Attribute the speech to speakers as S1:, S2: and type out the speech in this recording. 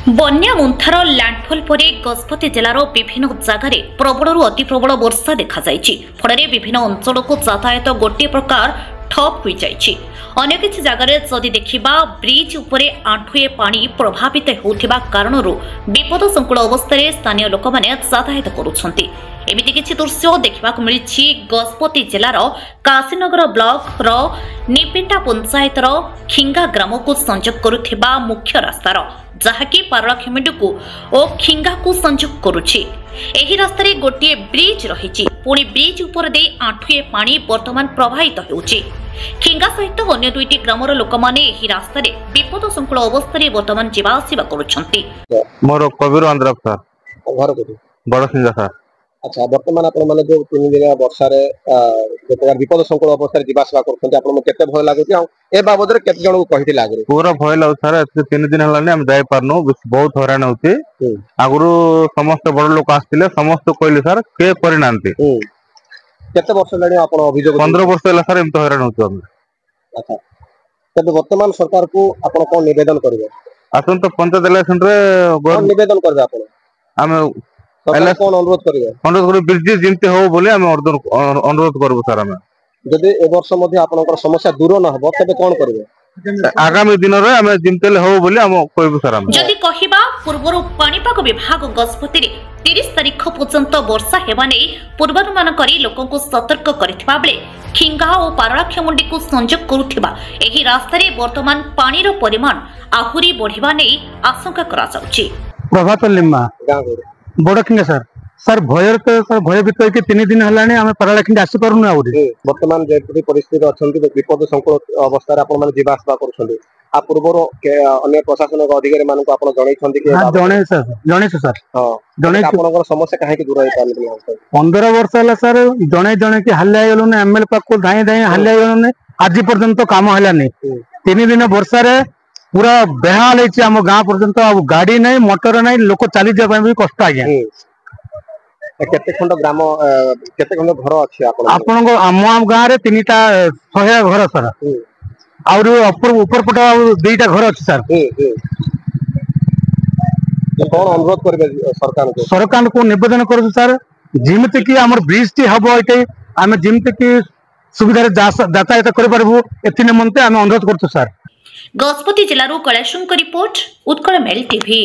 S1: बन्या मुंथार लैंडफॉल पर गजपति जिलार विभिन्न जगार प्रबल अति प्रबल वर्षा देखा फल विभिन्न अंचल को यातायात गोटे प्रकार ठप हो जाइछि। अन्य किछि जगार जदि देखिबा ब्रिज उपरे आंठुए पानी प्रभावित होउथिबा कारणरू विपद संकुल अवस्था स्थानीय लोक माने यातायात करुछन्ति। एमिति किछि दृश्य देखिबाक मिलिछि गजपति जिलार काशीनगर ब्लॉक रो निपिंटा पंचायत रो खिंगा ग्राम को संजोग करुथिबा मुख्य रास्तार जहाँकि पारलाखेमुंडी और खिंगा को संजोग करुछि। एही रास्तारे गोटे ब्रिज रहिछि, पुणी ब्रिज उपर दे आंठुए पानी वर्तमान प्रवाहित हेउछि। खिंगा सहित अन्य दुईटी ग्रामर लोक माने एही रास्तारे विपद संकुल अवस्था वर्तमान जीवा आसिबा करुछन्ति।
S2: मोर कबीर आंध्र सर
S3: घर को
S2: बड़ सिंगा सर।
S3: अच्छा वर्तमान आपण माने जो 3 दिन वर्षा रे प्रकार विपद संकुल अवस्था जीवा आसिबा करछन्ति आपण केते भय लागुछि आ ए बाबद रे केते जण को कहिथिला आगु
S2: पूरा भय लागु सर। 3 दिन हलाने हम जाय पारनु, बहुत हैरान होती। आगुरु समस्त बड़ लोक आस्तिले, समस्त कहले सर के परिणांती
S3: केते वर्ष लानी आपण अभियोग
S2: 15 वर्ष हला सर एमतो हैरान होती हम।
S3: अच्छा तब वर्तमान सरकार को आपण कोन निवेदन करबे?
S2: आसन तो पंचायत इलेक्शन रे
S3: निवेदन करबे आपण हम सरकार कोन अनुरोध करबे? अनुरोध
S2: कर ब्रिज जिनते हो बोले हम अनुरोध करबो सर। हम
S3: जदि ए वर्ष मध्ये आपनकर समस्या दूर न हबो तबे कोन करबे?
S2: आगामी दिन रे हम जिनतेले हो बोले हम कहबो सर। हम
S1: जदि कहिबा पूर्वरु पाणीपाग विभाग गजपति रे 30 तारिख पर्यंत वर्षा हेबा नै पूर्वानुमान करी लोकन को सतर्क करथिबा बेले खिंगा और पारलाखेमुंडी को संजोग करुथिबा एही रास्ता रे वर्तमान पानीर परिमाण आहुरी बढ़िबा नै आशंका करा जाउछि।
S4: प्रभात लिम्मा बड़खिंगा सर। सर भयर तो सर भयभीत होके 3 दिन हलाने हम पारलाखिंडी आसी पारुनु आउरी।
S3: वर्तमान जे परिस्थिति अछंती विपद संकुल अवस्था रे आपण माने जीवा आसबा करूछन्ती आ पूर्वरो अन्य प्रशासन अधिकारी मान को आपण जणै छन्ती कि
S4: हां जणै सर हां जणै
S3: आपनकर समस्या काहे कि दूर होई पारनी
S4: 15 वर्ष हला सर जणै कि हल्ला गेलो ने एमएल पाक को धाई हल्ला गेलो ने आज पर्यंत काम हला नै। 3 दिन वर्षा रे पूरा बेहाल है हम गाँव पर्यंत गाड़ी नहीं मोटर नहीं लोक चली जाए भी कष्ट आज्ञा।
S3: केते खंड ग्राम केते खंड घर अछि
S4: आपन आम गाँव रे 3टा 100 घर सर और ऊपर पट 2टा घर अछि सर।
S3: कोन अनुरोध करबे सरकार
S4: को निवेदन करू सर जिमते कि हमर ब्रिज टी हबो एते हम जिमते कि सुविधा यातायात कर परबो एथि निमंते हम अनुरोध करतो सर।
S1: गजपति जिलारू Kailashankar report Utkal mail TV.